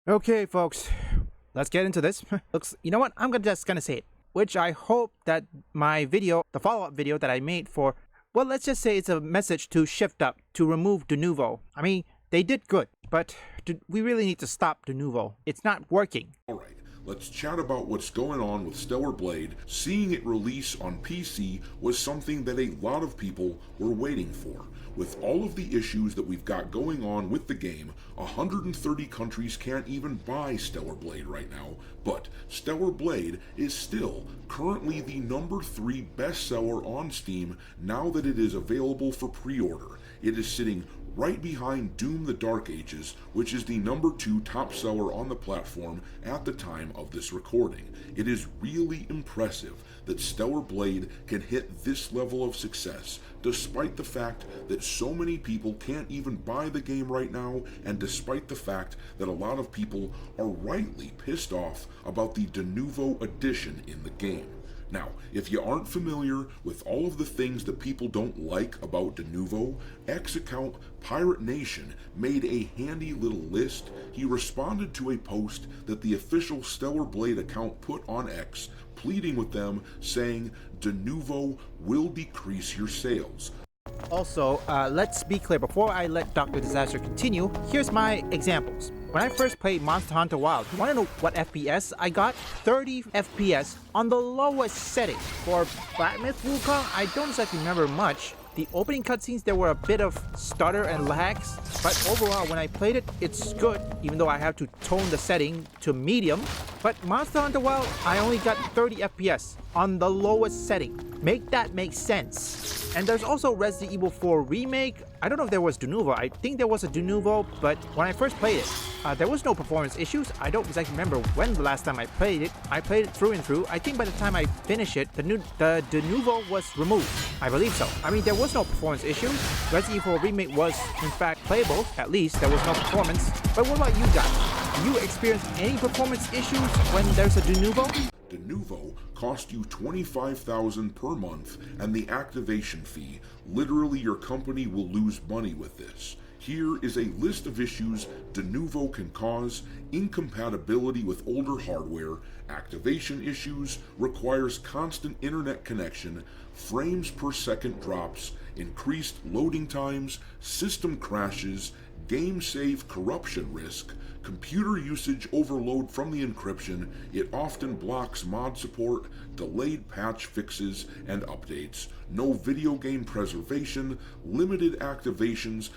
Okay, folks, let's get into this. Looks, you know what? I'm just gonna say it, which I hope that my video, the follow-up video that I made for, well, let's just say it's a message to Shift Up to remove DENUVO. I mean, they did good, but we really need to stop DENUVO. It's not working. Alright, let's chat about what's going on with Stellar Blade. Seeing it release on PC was something that a lot of people were waiting for. With all of the issues that we've got going on with the game, 130 countries can't even buy Stellar Blade right now, but Stellar Blade is still currently the #3 bestseller on Steam now that it is available for pre-order. It is sitting right behind Doom the Dark Ages, which is the #2 top seller on the platform at the time of this recording. It is really impressive that Stellar Blade can hit this level of success, despite the fact that so many people can't even buy the game right now, and despite the fact that a lot of people are rightly pissed off about the DENUVO edition in the game. Now, if you aren't familiar with all of the things that people don't like about DENUVO, X-Account Pirate Nation made a handy little list. He responded to a post that the official Stellar Blade account put on X, pleading with them, saying, DENUVO will decrease your sales. Also, let's be clear, before I let Dr. Disaster continue, here's my examples. When I first played Monster Hunter Wilds, you want to know what FPS I got? 30 FPS on the lowest setting. For Black Myth Wukong, I don't exactly remember much. The opening cutscenes, there were a bit of stutter and lags, but overall, when I played it, it's good, even though I have to tone the setting to medium. But Monster Hunter Wilds, I only got 30 FPS on the lowest setting. Make that make sense. And there's also Resident Evil 4 Remake. I don't know if there was DENUVO. I think there was a DENUVO, but when I first played it, there was no performance issues. I don't exactly remember when the last time I played it. I played it through and through. I think by the time I finished it, the DENUVO was removed. I believe so. I mean, there was no performance issues. Resident Evil Remake was, in fact, playable. At least, there was no performance. But what about you guys? Do you experience any performance issues when there's a DENUVO? DENUVO cost you $25,000 per month and the activation fee. Literally, your company will lose money with this. Here is a list of issues DENUVO can cause: incompatibility with older hardware, activation issues, requires constant internet connection, frames per second drops, increased loading times, system crashes, game save corruption risk, computer usage overload from the encryption. It often blocks mod support, delayed patch fixes and updates, no video game preservation, limited activations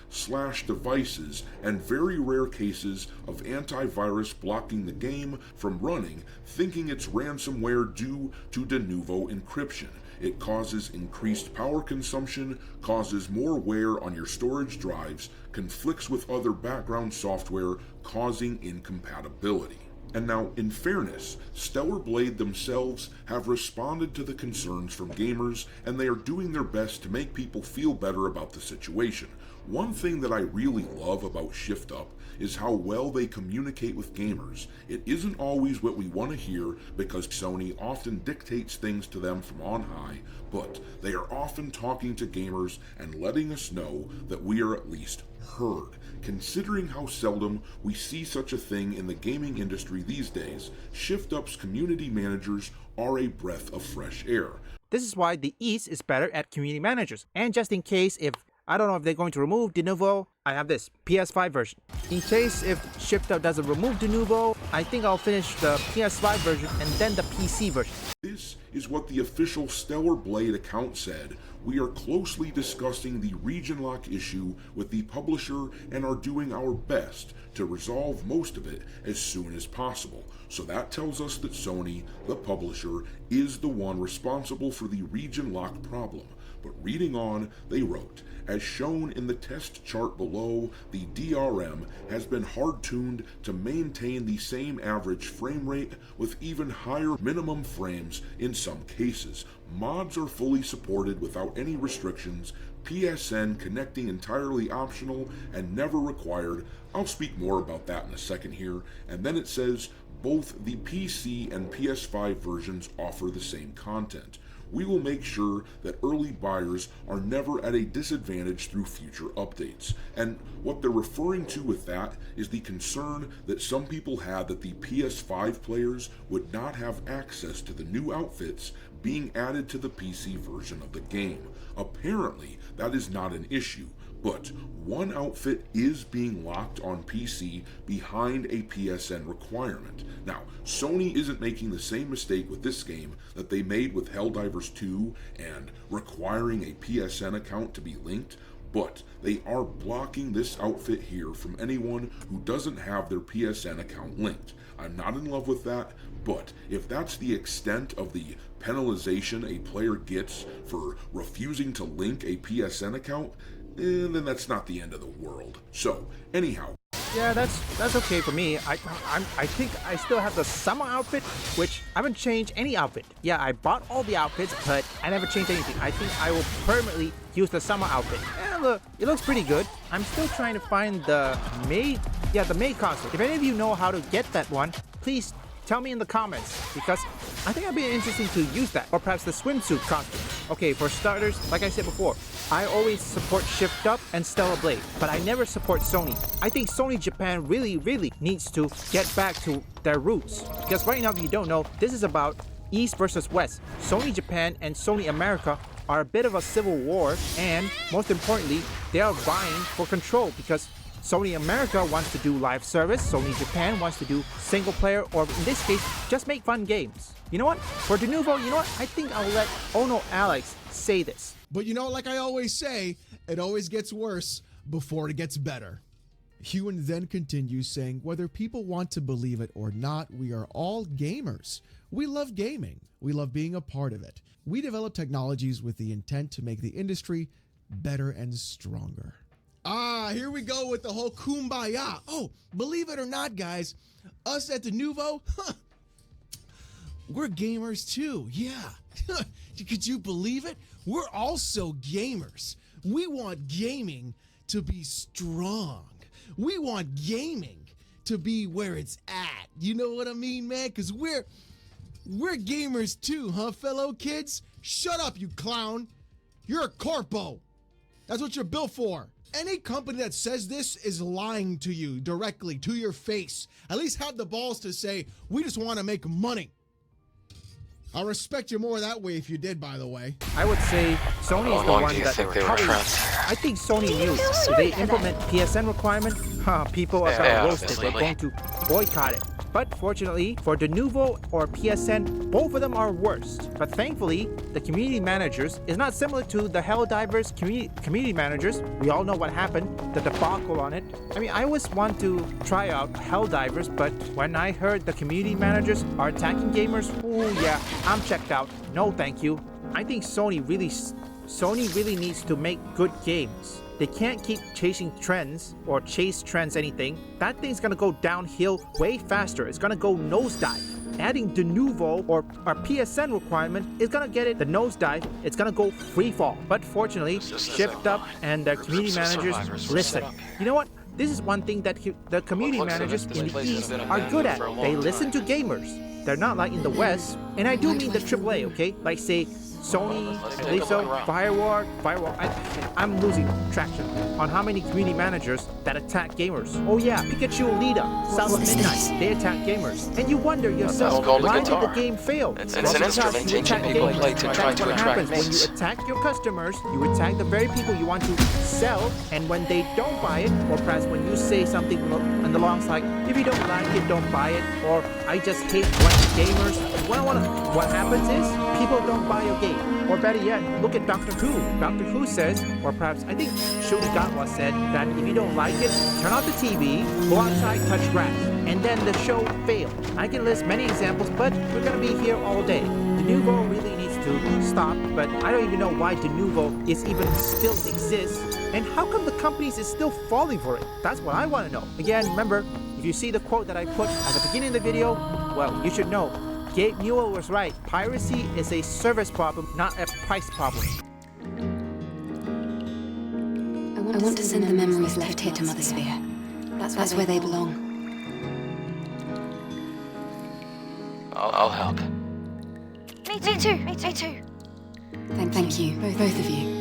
/ devices, and very rare cases of antivirus blocking the game from running, thinking it's ransomware due to DENUVO encryption. It causes increased power consumption, causes more wear on your storage drives, conflicts with other background software, causing incompatibility. And now, in fairness, Stellar Blade themselves have responded to the concerns from gamers, and they are doing their best to make people feel better about the situation. One thing that I really love about Shift Up is how well they communicate with gamers. It isn't always what we want to hear, because Sony often dictates things to them from on high, but they are often talking to gamers and letting us know that we are at least heard. Considering how seldom we see such a thing in the gaming industry these days, Shift Up's community managers are a breath of fresh air. This is why the East is better at community managers. And just in case if I don't know if they're going to remove DENUVO, I have this PS5 version. In case if Shift Up doesn't remove DENUVO, I think I'll finish the PS5 version and then the PC version. This is what the official Stellar Blade account said. We are closely discussing the region lock issue with the publisher and are doing our best to resolve most of it as soon as possible. So that tells us that Sony, the publisher, is the one responsible for the region lock problem. But reading on, they wrote, as shown in the test chart below, the DRM has been hard-tuned to maintain the same average frame rate with even higher minimum frames in some cases. Mods are fully supported without any restrictions, PSN connecting entirely optional and never required. I'll speak more about that in a second here. And then it says, both the PC and PS5 versions offer the same content. we will make sure that early buyers are never at a disadvantage through future updates. And what they're referring to with that is the concern that some people had that the PS5 players would not have access to the new outfits being added to the PC version of the game. Apparently, that is not an issue, but one outfit is being locked on PC behind a PSN requirement. Now, Sony isn't making the same mistake with this game that they made with Helldivers 2 and requiring a PSN account to be linked, but they are blocking this outfit here from anyone who doesn't have their PSN account linked. I'm not in love with that, but if that's the extent of the penalization a player gets for refusing to link a PSN account, then that's not the end of the world. So, anyhow. Yeah, that's okay for me. I think I still have the summer outfit, which I haven't changed any outfit. Yeah, I bought all the outfits, but I never changed anything. I think I will permanently use the summer outfit. And look, it looks pretty good. I'm still trying to find the maid costume. If any of you know how to get that one, please tell me in the comments, because I think it'd be interesting to use that, or perhaps the swimsuit costume. Okay, for starters, like I said before, I always support Shift Up and Stellar Blade, but I never support Sony. I think Sony Japan really needs to get back to their roots, because right now, if you don't know, this is about East versus West. Sony Japan and Sony America are a bit of a civil war, and most importantly, they are vying for control, because Sony America wants to do live service, Sony Japan wants to do single player, or in this case, just make fun games. You know what? For DENUVO, you know what? I think I'll let Ono Alex say this. But you know, like I always say, it always gets worse before it gets better. Hewan then continues saying, whether people want to believe it or not, we are all gamers. We love gaming. We love being a part of it. We develop technologies with the intent to make the industry better and stronger. Here we go with the whole kumbaya. Oh, believe it or not, guys, us at DENUVO, we're gamers too. Yeah. Could you believe it? We're also gamers. We want gaming to be strong. We want gaming to be where it's at. You know what I mean, man? Because we're gamers too, huh, fellow kids? Shut up, you clown. You're a corpo. That's what you're built for. Any company that says this is lying to you directly to your face. At least have the balls to say, we just want to make money. I'll respect you more that way if you did, by the way. I would say Sony is the one that probably, I think Sony knew if they implement PSN requirement, people are going to roast it. They're going to boycott it. But fortunately, for DENUVO or PSN, both of them are worst. But thankfully, the community managers is not similar to the Helldivers community managers. We all know what happened, the debacle on it. I mean, I always want to try out Helldivers, but when I heard the community managers are attacking gamers, ooh yeah, I'm checked out. No thank you. I think Sony really needs to make good games. They can't keep chasing trends or chase trends anything. That thing's gonna go downhill way faster. It's gonna go nosedive. Adding DENUVO or our PSN requirement is gonna get it the nosedive. It's gonna go free fall. But fortunately, Shift Up and their community managers listen. You know what? This is one thing that the community managers in the East are good at. They listen to gamers. They're not like in the West. And I do mean the AAA, okay? Like say Sony, I believe so, Firewall. I'm losing traction on how many community managers that attack gamers. Oh yeah, Pikachu Lita, South of Midnight, they attack gamers. And you wonder yourself, why did the game fail? It's an instrument teaching people play to try to attract when you attack your customers, you attack the very people you want to sell, and when they don't buy it, or perhaps when you say something on the long side, if you don't like it, don't buy it, or I just hate gamers. What happens is, people don't buy your game. Or better yet, look at Doctor Who. Doctor Who says, or perhaps I think Shurigawa said, that if you don't like it, turn off the TV, go outside, touch grass, and then the show failed. I can list many examples, but we're gonna be here all day. DENUVO really needs to stop, but I don't even know why DENUVO is even still exists, and how come the companies is still falling for it? That's what I want to know. Again, remember, if you see the quote that I put at the beginning of the video, well, you should know. Gabe Newell was right. Piracy is a service problem, not a price problem. I want to send the memories left here to Mother Sphere. That's where they belong. I'll help. Me too. Thank you, both of you.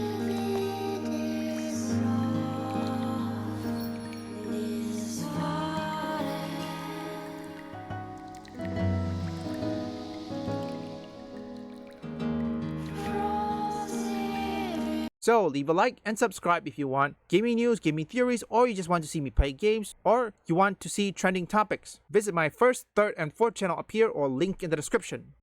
So leave a like and subscribe if you want gaming news, gaming theories, or you just want to see me play games, or you want to see trending topics. Visit my first, third, and fourth channel up here or link in the description.